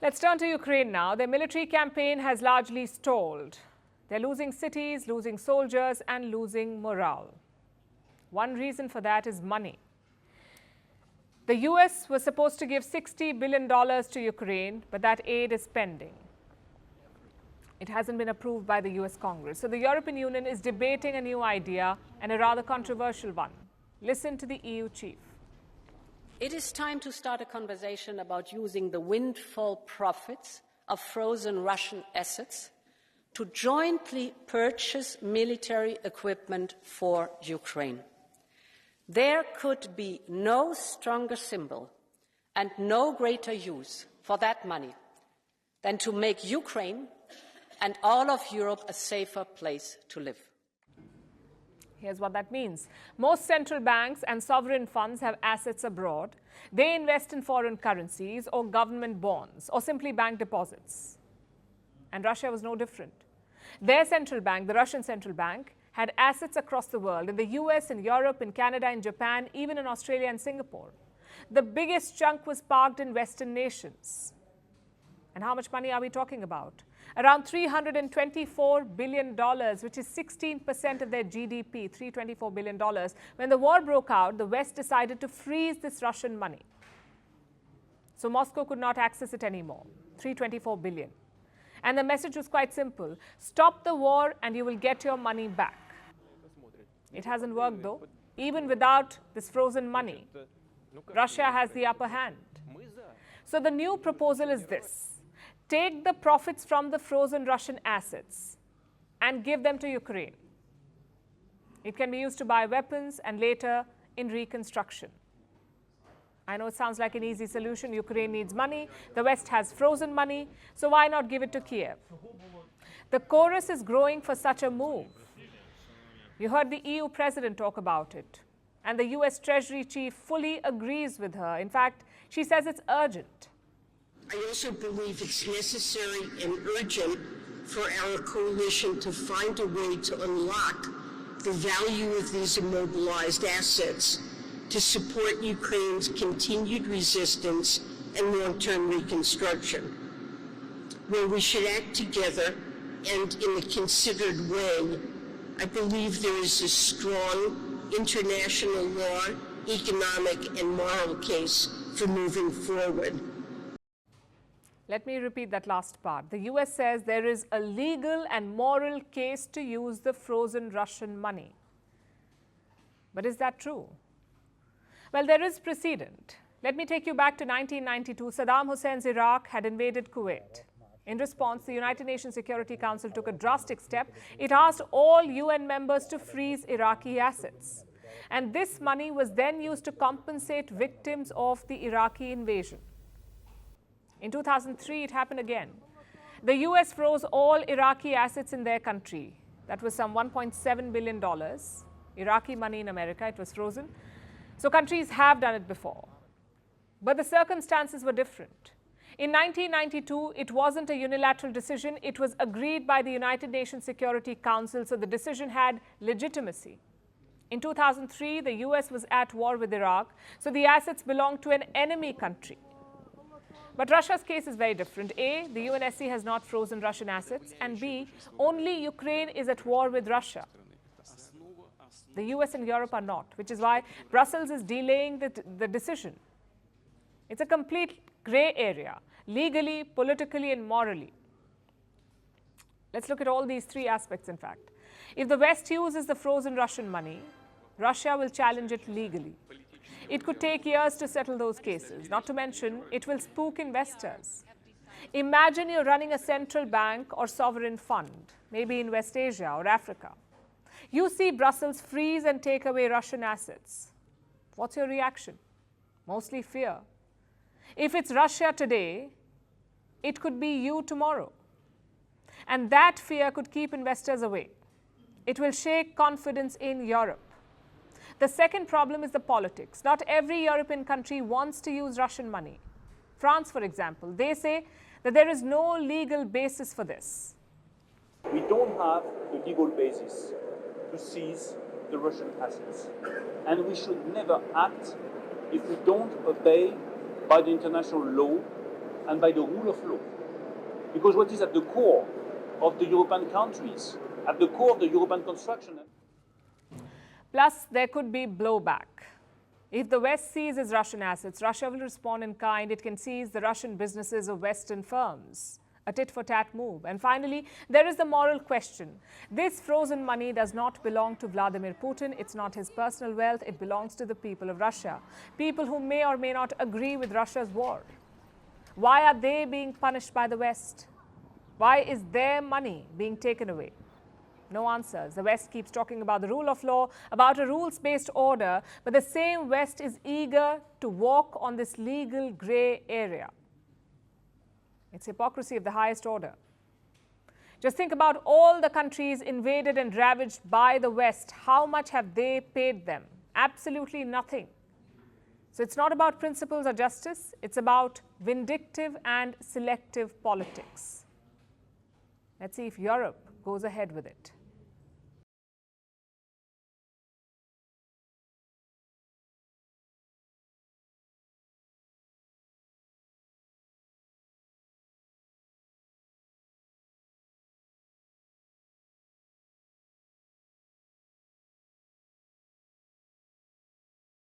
Let's turn to Ukraine now. Their military campaign has largely stalled. They're losing cities, losing soldiers, and losing morale. One reason for that is money. The US was supposed to give $60 billion to Ukraine, but that aid is pending. It hasn't been approved by the US Congress. So the European Union is debating a new idea, and a rather controversial one. Listen to the EU chief. It is time to start a conversation about using the windfall profits of frozen Russian assets to jointly purchase military equipment for Ukraine. There could be no stronger symbol and no greater use for that money than to make Ukraine and all of Europe a safer place to live. Here's what that means. Most central banks and sovereign funds have assets abroad. They invest in foreign currencies or government bonds or simply bank deposits. And Russia was no different. Their central bank, the Russian central bank, had assets across the world, in the US, in Europe, in Canada, in Japan, even in Australia and Singapore. The biggest chunk was parked in Western nations. And how much money are we talking about? Around $324 billion, which is 16% of their GDP, $324 billion. When the war broke out, the West decided to freeze this Russian money. So Moscow could not access it anymore, $324 billion. And the message was quite simple. Stop the war and you will get your money back. It hasn't worked though. Even without this frozen money, Russia has the upper hand. So the new proposal is this. Take the profits from the frozen Russian assets and give them to Ukraine. It can be used to buy weapons and later in reconstruction. I know it sounds like an easy solution. Ukraine needs money. The West has frozen money. So why not give it to Kiev? The chorus is growing for such a move. You heard the EU president talk about it. And the US Treasury chief fully agrees with her. In fact, she says it's urgent. I also believe it's necessary and urgent for our coalition to find a way to unlock the value of these immobilized assets to support Ukraine's continued resistance and long-term reconstruction, where we should act together and in a considered way. I believe there is a strong international law, economic, and moral case for moving forward. Let me repeat that last part. The US says there is a legal and moral case to use the frozen Russian money. But is that true? Well, there is precedent. Let me take you back to 1992. Saddam Hussein's Iraq had invaded Kuwait. In response, the United Nations Security Council took a drastic step. It asked all UN members to freeze Iraqi assets. And this money was then used to compensate victims of the Iraqi invasion. In 2003, it happened again. The US froze all Iraqi assets in their country. That was some $1.7 billion. Iraqi money in America, it was frozen. So countries have done it before. But the circumstances were different. In 1992, it wasn't a unilateral decision. It was agreed by the United Nations Security Council, so the decision had legitimacy. In 2003, the US was at war with Iraq, so the assets belonged to an enemy country. But Russia's case is very different. A, the UNSC has not frozen Russian assets, and B, only Ukraine is at war with Russia. The US and Europe are not, which is why Brussels is delaying the decision. It's a complete gray area, legally, politically, and morally. Let's look at all these three aspects, in fact. If the West uses the frozen Russian money, Russia will challenge it legally. It could take years to settle those cases, not to mention it will spook investors. Imagine you're running a central bank or sovereign fund, maybe in West Asia or Africa. You see Brussels freeze and take away Russian assets. What's your reaction? Mostly fear. If it's Russia today, it could be you tomorrow. And that fear could keep investors away. It will shake confidence in Europe. The second problem is the politics. Not every European country wants to use Russian money. France, for example, they say that there is no legal basis for this. We don't have the legal basis to seize the Russian assets. And we should never act if we don't obey by the international law and by the rule of law. Because what is at the core of the European countries, at the core of the European construction. Plus, there could be blowback. If the West seizes Russian assets, Russia will respond in kind. It can seize the Russian businesses of Western firms. A tit-for-tat move. And finally, there is the moral question. This frozen money does not belong to Vladimir Putin. It's not his personal wealth. It belongs to the people of Russia. People who may or may not agree with Russia's war. Why are they being punished by the West? Why is their money being taken away? No answers. The West keeps talking about the rule of law, about a rules-based order, but the same West is eager to walk on this legal grey area. It's hypocrisy of the highest order. Just think about all the countries invaded and ravaged by the West. How much have they paid them? Absolutely nothing. So it's not about principles or justice. It's about vindictive and selective politics. Let's see if Europe goes ahead with it.